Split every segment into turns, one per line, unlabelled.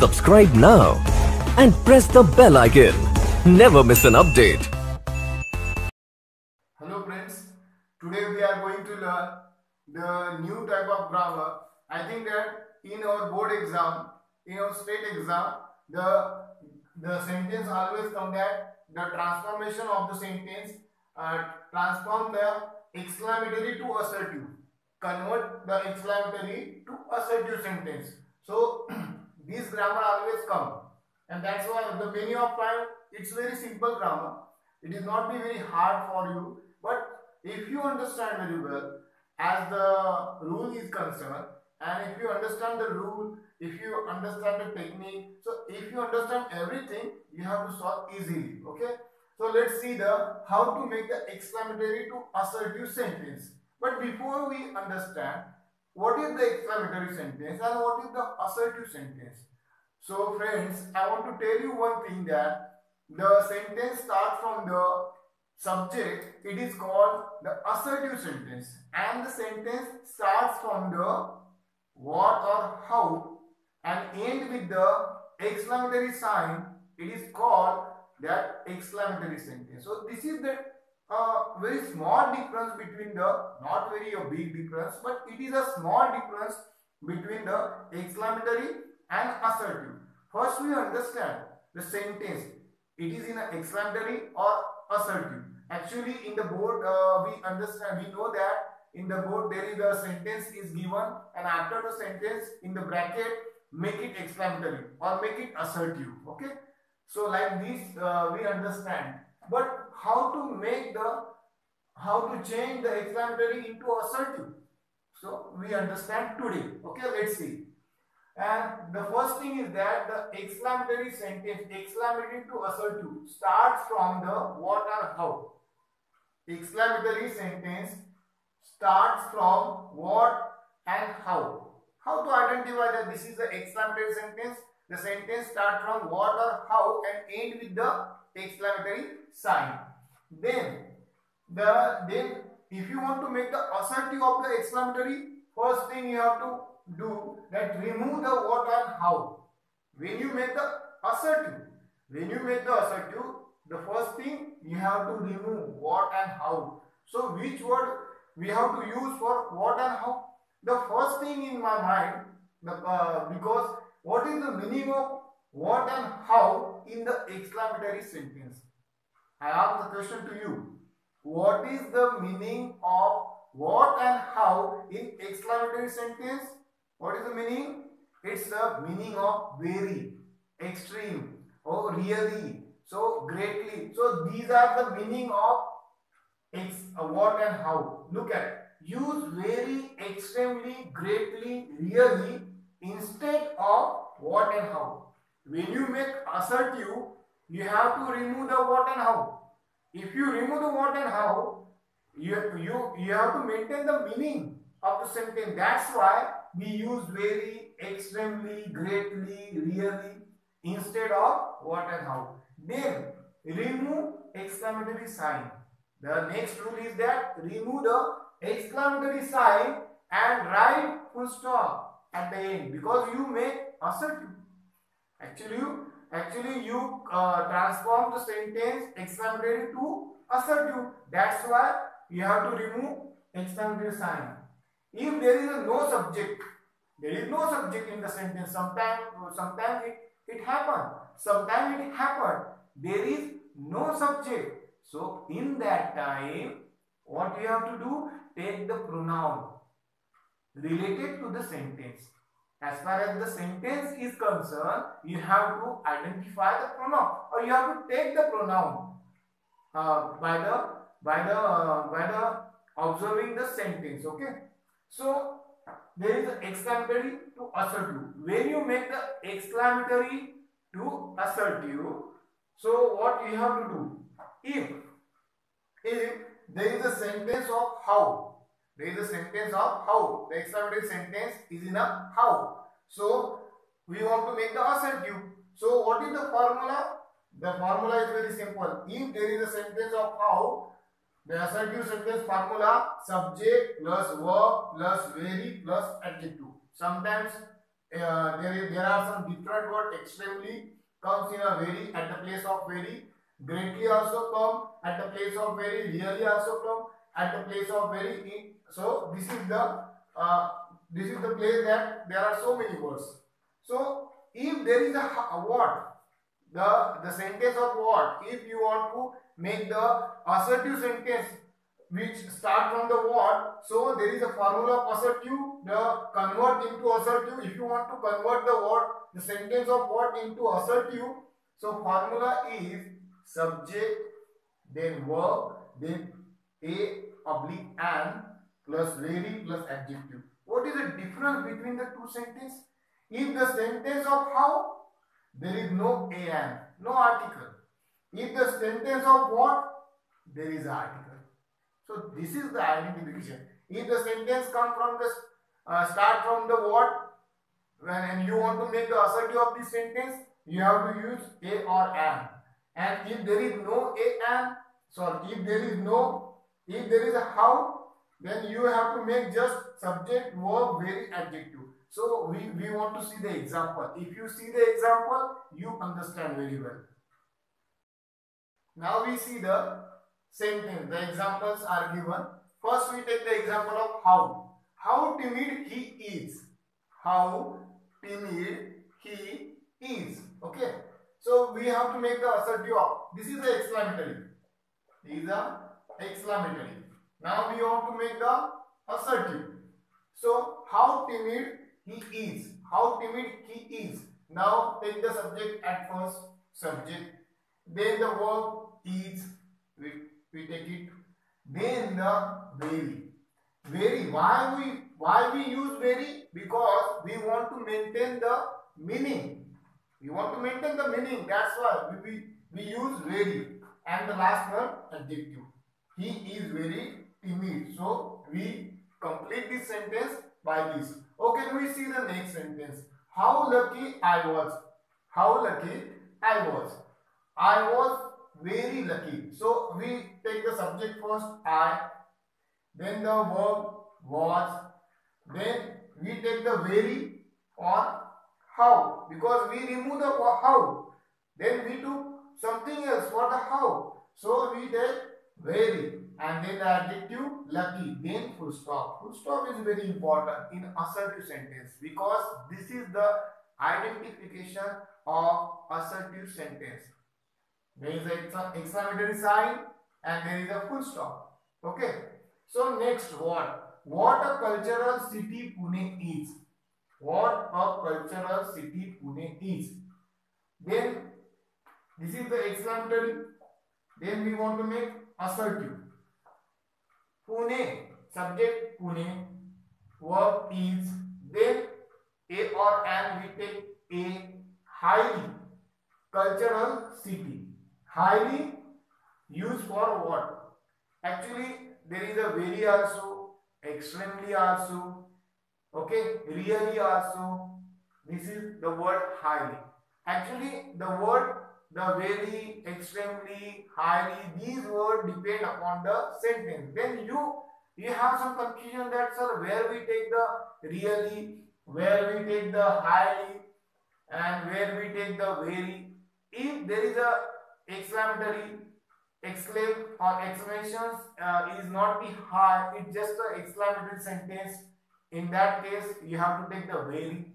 Subscribe now and press the bell icon. Never miss an update.
Hello friends, today we are going to learn the new type of grammar. I think that in our board exam, in our state exam, the sentence always come that the transformation of the sentence transform the exclamatory to assertive, convert the exclamatory to assertive sentence. So this grammar always come, and that's why the many of time it's very simple grammar. It is not be very hard for you, but if you understand very well as the rule is concerned, and if you understand the rule, if you understand the technique, so if you understand everything, you have to solve easily. Okay, so let's see the how to make the exclamatory to assertive sentence. But before we understand what is the exclamatory sentence and what is the assertive sentence, so friends, I want to tell you one thing, that the sentence starts from the subject, it is called the assertive sentence, and the sentence starts from the what or how and end with the exclamatory sign, it is called that exclamatory sentence. So this is the very small difference between the, not very a big difference, but it is a small difference between the exclamatory and assertive. First we understand the sentence, it is in an exclamatory or assertive. Actually in the board we know that in the board there is a sentence is given, and after the sentence in the bracket make it exclamatory or make it assertive. Okay, so like this we understand. But how to change the exclamatory into assertive, so we understand today. Okay, let's see. And the first thing is that the exclamatory sentence, exclamatory to assertive, starts from the what or how. Exclamatory sentence starts from what and how. How to identify that this is the exclamatory sentence? The sentence starts from what or how and end with the exclamatory sign. Then if you want to make the assertive of the exclamatory, first thing you have to do that remove the what and how. When you make the assertive, the first thing you have to remove what and how. So which word we have to use for what and how? The first thing in my mind, because what is the meaning of what and how in the exclamatory sentence? I ask the question to you. What is the meaning of what and how in exclamatory sentence? What is the meaning? It's the meaning of very, extreme, or really, so greatly. So these are the meaning of what and how. Look at it. Use very, extremely, greatly, really instead of what and how. When you make assertive, you have to remove the what and how. If you remove the what and how, you have to maintain the meaning of the sentence. That's why we use very, extremely, greatly, really instead of what and how. Then remove exclamatory sign. The next rule is that remove the exclamatory sign and write full stop at the end, because you make assertive. Actually you transform the sentence exclamatory to assertive. That's why you have to remove exclamatory sign. If there is no subject, in the sentence. Sometimes it happen. Sometimes it happen. There is no subject. So in that time, what you have to do? Take the pronoun related to the sentence. As far as the sentence is concerned, you have to identify the pronoun, or you have to take the pronoun by the observing the sentence. Okay. So there is an exclamatory to assertive. When you make the exclamatory to assertive, so what you have to do? If there is a sentence of how, the exclamatory sentence is in a how. So we want to make the assertive. So what is the formula? The formula is very simple. If there is a sentence of how, the assertive sentence formula: subject plus verb plus very plus adjective. Sometimes there are some different words. Extremely comes in a very at the place of very. Greatly also come at the place of very. Really also come at the place of very. So uh, this is the place that there are so many words. So if there is a what, the sentence of what, if you want to make the assertive sentence which start from the word, so there is a formula of assertive, the convert into assertive. If you want to convert the word, the sentence of word into assertive, so formula is subject, then verb, then a oblique an plus very plus adjective. What is the difference between the two sentences? If the sentence of how, there is no an, no article. If the sentence of what, there is article. So this is the identification. If the sentence come from the start from the what, and you want to make the assertive of this sentence, you have to use a or an. And if there is no a and, sorry, if there is a how, then you have to make just subject, verb, very, adjective. So we want to see the example. If you see the example, you understand very well. Now we see the sentence. The examples are given. First we take the example of how. How timid he is. How timid he is. Okay. So we have to make the assertive of. This is the exclamatory. These are exclamatory. Now we want to make the assertive. So how timid he is. How timid he is. Now take the subject at first. Subject. Then the verb is. We take it. Then the very. Very. Why we use very? Because we want to maintain the meaning. We want to maintain the meaning. That's why we use very. And the last one, adjective. He is very timid. So we complete this sentence by this. Okay, we see the next sentence. How lucky I was. How lucky I was. I was very lucky. So we take the subject first, I, then the verb was, then we take the very or how, because we remove the how, then we took something else for the how. So we take very and then the adjective lucky, then full stop. Full stop is very important in assertive sentence because this is the identification of assertive sentence. There is an exclamatory sign and there is a full stop. Okay. So next what? What a cultural city Pune is. What a cultural city Pune is. Then this is the exclamatory. Then we want to make assertive. Pune, subject Pune, verb is, then a or an we take a, highly cultural city. Highly used for what? Actually, there is a very also, extremely also, okay, really also. This is the word highly. Actually, the word, the very, extremely, highly, these words depend upon the sentence. Then you have some confusion that, sir, where we take the really, where we take the highly, and where we take the very. If there is a exclamatory, exclaim or exclamations is not the high, it's just an exclamatory sentence. In that case, you have to take the very.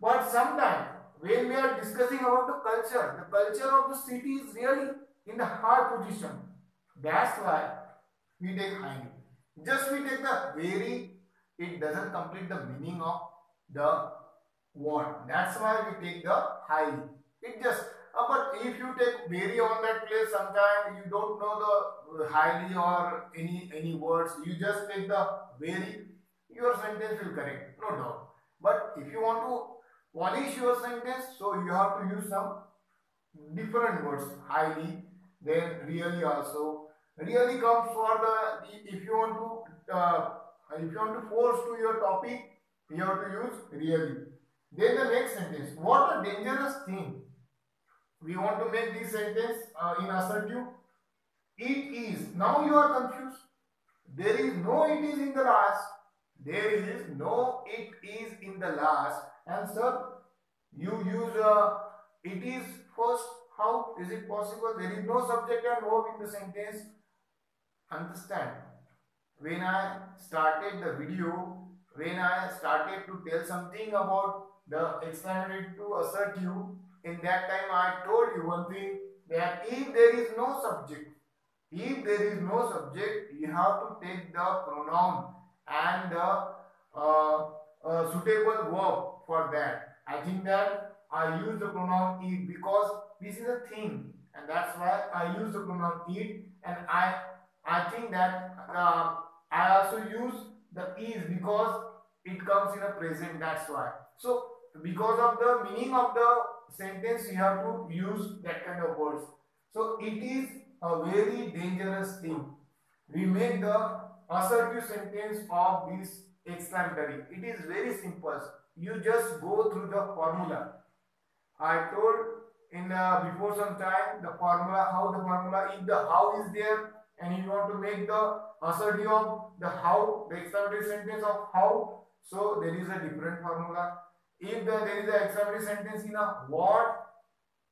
But sometimes when we are discussing about the culture of the city is really in the high position. That's why we take highly. Just we take the very, it doesn't complete the meaning of the word. That's why we take the highly. It just but if you take very on that place, sometimes you don't know the highly or any words. You just take the very. Your sentence will correct, no doubt. But if you want to polish your sentence, so you have to use some different words. Highly, then really also. Really comes for the if you want to force to your topic, you have to use really. Then the next sentence. What a dangerous thing. We want to make this sentence in assertive. It is. Now you are confused. There is no it is in the last. There is no it is in the last. And sir, you use it is first. How is it possible? There is no subject and verb in the sentence. Understand? When I started the video, when I started to tell something about the exclamatory to assertive, in that time I told you one thing, that if there is no subject, you have to take the pronoun and the suitable verb for that. I think that I use the pronoun it because this is a thing, and that's why I use the pronoun it. And I think that I also use the is because it comes in a present. That's why. So because of the meaning of the sentence, you have to use that kind of words. So it is a very dangerous thing. We make the assertive sentence of this exclamatory. It is very simple. You just go through the formula. I told in before some time the formula, how the formula, if the how is there and you want to make the assertive of the how, the exclamatory sentence of how, so there is a different formula. If there is an exclamatory sentence in a what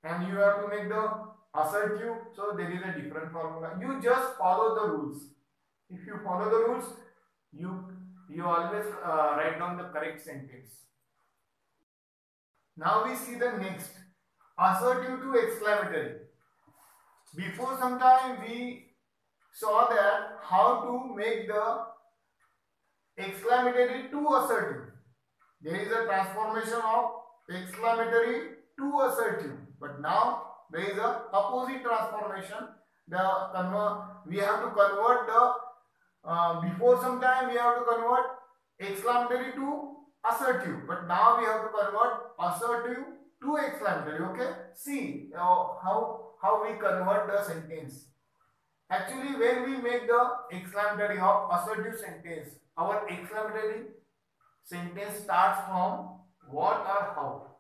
and you have to make the assertive, so there is a different formula. You just follow the rules. If you follow the rules, you always write down the correct sentence. Now we see the next, assertive to exclamatory. Before some time we saw that how to make the exclamatory to assertive. There is a transformation of exclamatory to assertive, but now there is a opposite transformation. We have to convert the before some time we have to convert exclamatory to assertive, but now we have to convert assertive to exclamatory. Okay, see how we convert the sentence. Actually, when we make the exclamatory of assertive sentence, our exclamatory sentence starts from what or how.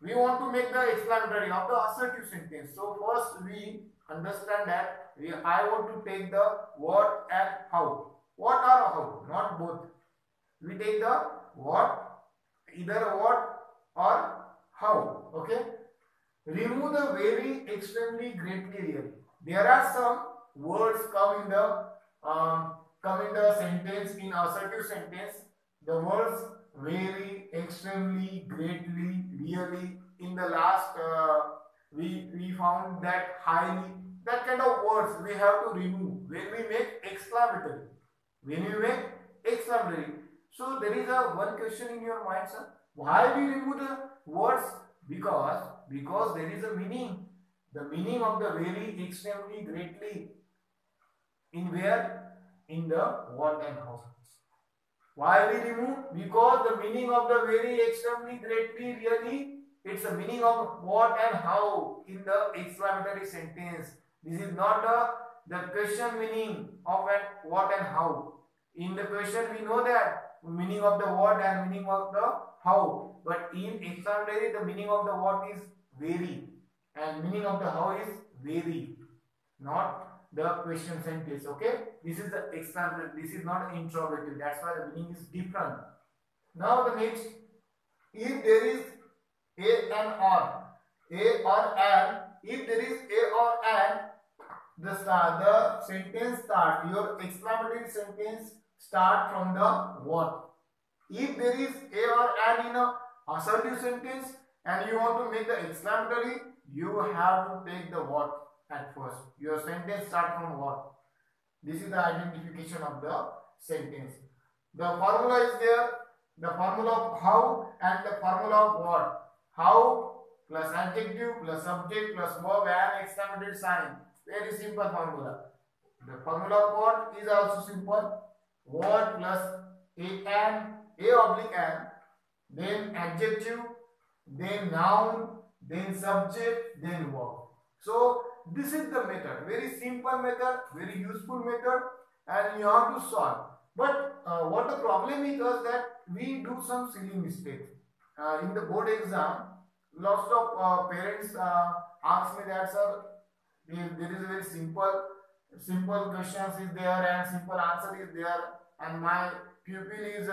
We want to make the exclamatory of the assertive sentence. So first we understand that I want to take the what and how. What or how, not both. We take the what, either what or how. Okay. Remove the very, extremely, greatly, really. There are some words come in the sentence, in assertive sentence. The words very, extremely, greatly, really. In the last we found that highly. That kind of words we have to remove when we make exclamatory. When we make exclamatory. So there is a one question in your mind, sir. Why we remove the words? Because there is a meaning. The meaning of the very, extremely, greatly. In where? In the what and how. Why we remove? Because the meaning of the very, extremely, greatly, really, it's a meaning of what and how in the exclamatory sentence. This is not the question meaning of what and how. In the question we know that meaning of the what and meaning of the how. But in exclamatory the meaning of the what is very and meaning of the how is very. Not the question sentence. Okay. This is the exclamatory. This is not interrogative. That's why the meaning is different. Now the next, if there is a and an, if there is a or an, the sentence start, your exclamatory sentence start from the what. If there is a or an in a assertive sentence and you want to make the exclamatory, you have to take the what at first. Your sentence start from what. This is the identification of the sentence. The formula is there, the formula of how and the formula of what. How plus adjective plus subject plus verb and exclamatory sign. Very simple formula. The formula of what is also simple. What plus a oblique an, then adjective, then noun, then subject, then verb. So this is the method. Very simple method, very useful method, and you have to solve. But what the problem is that we do some silly mistakes. In the board exam, lots of parents ask me that, sir, there is a very simple questions is there and simple answer is there, and my pupil is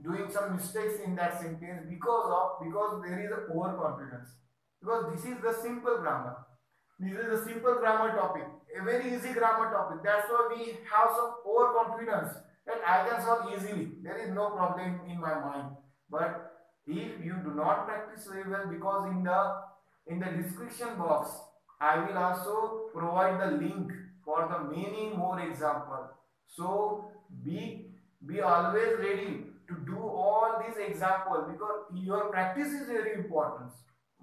doing some mistakes in that sentence because there is a overconfidence. Because this is the simple grammar. This is a simple grammar topic, a very easy grammar topic. That's why we have some overconfidence that I can solve easily. There is no problem in my mind. But if you do not practice very well, because in the description box I will also provide the link for the many more example. So be always ready to do all these examples, because your practice is very important.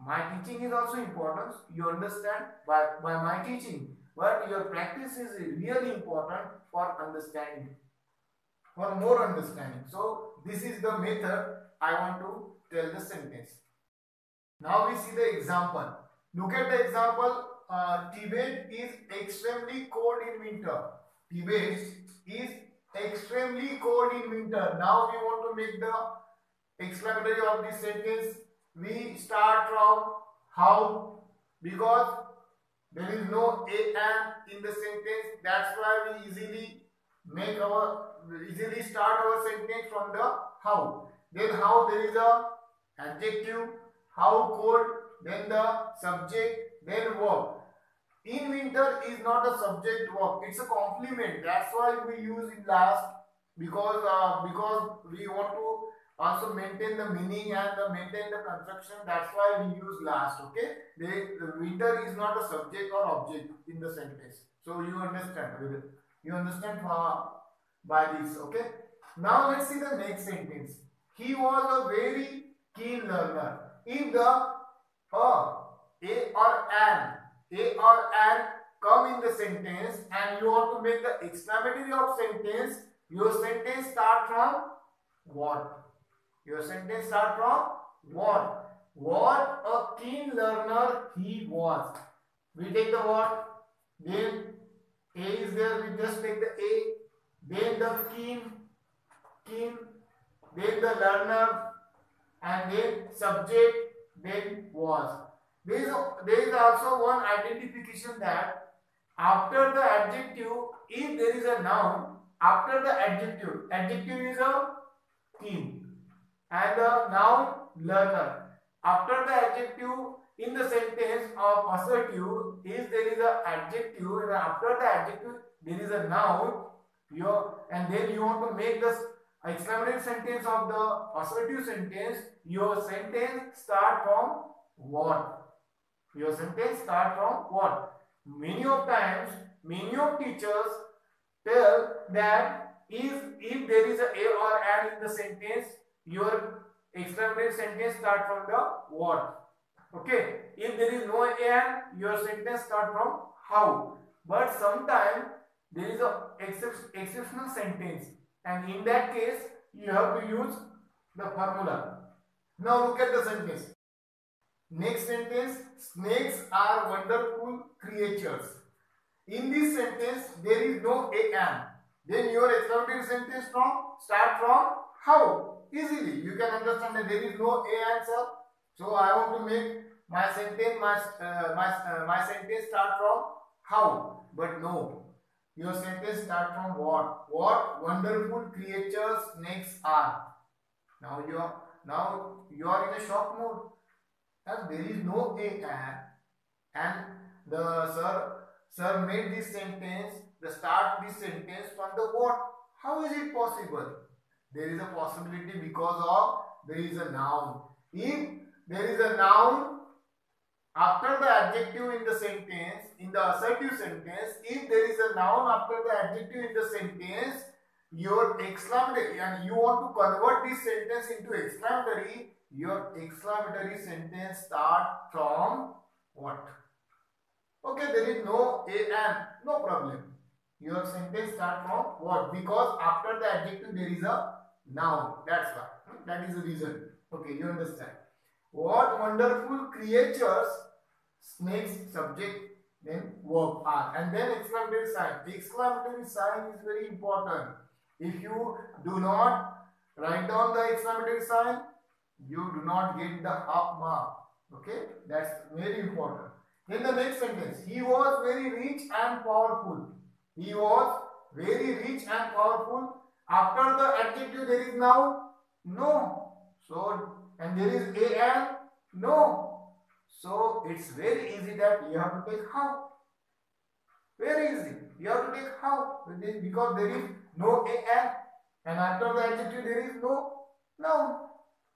My teaching is also important, you understand, by my teaching, but your practice is really important for understanding, for more understanding. So this is the method I want to tell the sentence. Now we see the example. Look at the example. Tibet is extremely cold in winter. Tibet is extremely cold in winter. Now we want to make the exclamatory of this sentence. We start from how, because there is no and in the sentence. That's why we easily start our sentence from the how. Then how, there is a adjective, how cold, then the subject, then verb. In winter is not a subject verb, it's a complement. That's why we use in last, because we want to also maintain the meaning and maintain the construction. That's why we use last. Okay, the winter is not a subject or object in the sentence. So you understand. You understand by this. Okay. Now let's see the next sentence. He was a very keen learner. If the a or an come in the sentence and you want to make the exclamatory of sentence, your sentence start from what? Your sentence start from what? What a keen learner he was. We take the what? Then a is there, we just take the a. Then the keen, then the learner, and then subject, then was. There is also one identification that after the adjective, if there is a noun, after the adjective is a keen, and the noun learner. After the adjective in the sentence of assertive, if there is a adjective, and after the adjective there is a noun, and then you want to make the exclamatory sentence of the assertive sentence, your sentence start from what? Your sentence start from what? Many of times, many of teachers tell that if there is a or an in the sentence, your exclamatory sentence start from the what? Okay. If there is no and, your sentence start from how. But sometimes there is a exceptional sentence, and in that case you have to use the formula. Now look at the sentence. Next sentence, snakes are wonderful creatures. In this sentence there is no and. Then your exclamatory sentence start from how. Easily you can understand that there is no answer. So I want to make my sentence my sentence start from how, but no. Your sentence start from what? What wonderful creatures snakes are. Now you are in a shock mode, and there is no and the sir made this sentence, start this sentence from the what? How is it possible? There is a possibility because of there is a noun. If there is a noun after the adjective in the sentence, in the assertive sentence, if there is a noun after the adjective in the sentence, your exclamatory, and you want to convert this sentence into exclamatory, your exclamatory sentence start from what? Okay, there is no and, no problem. Your sentence start from what? Because after the adjective there is a noun. That's why. That is the reason. Okay, you understand. What wonderful creatures, snakes, subject, then verb are, and then exclamatory sign. Exclamatory sign is very important. If you do not write down the exclamatory sign, you do not get the half mark. Okay, that's very important. Then the next sentence, he was very rich and powerful. He was very rich and powerful. After the adjective there is noun? No. So, and there is an? No. So it's very easy that you have to take how. Very easy. You have to take how, because there is no an, and after the adjective there is no noun.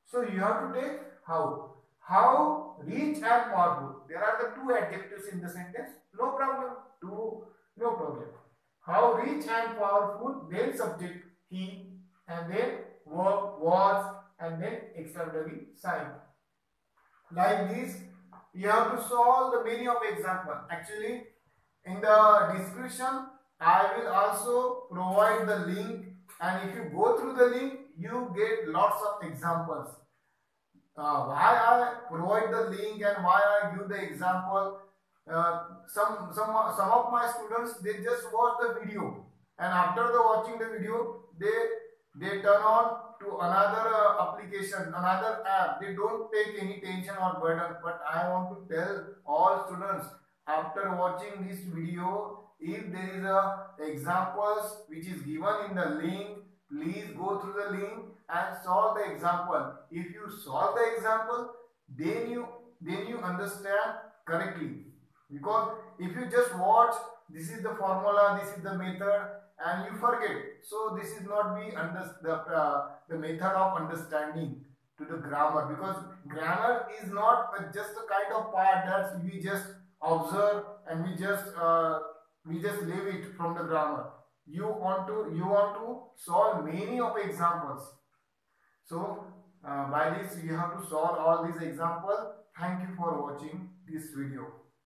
So you have to take how. How rich and powerful. There are the two adjectives in the sentence. No problem. No problem. How rich and powerful, then subject he, and then verb was, and then exclamatory sign. Like this, you have to solve the many of example. Actually, in the description, I will also provide the link, and if you go through the link, you get lots of examples. Why I provide the link and why I give the example. Some of my students, they just watch the video, and after the watching the video, they turn on to another application, another app. They don't take any tension or burden. But I want to tell all students, after watching this video, if there is a examples which is given in the link, please go through the link and solve the example. If you solve the example, then you understand correctly. Because if you just watch, this is the formula, this is the method, and you forget. So this is not the method of understanding to the grammar, because grammar is not just a kind of part that we just observe and we just leave it from the grammar. You want to solve many of examples. So by this you have to solve all these examples. Thank you for watching this video.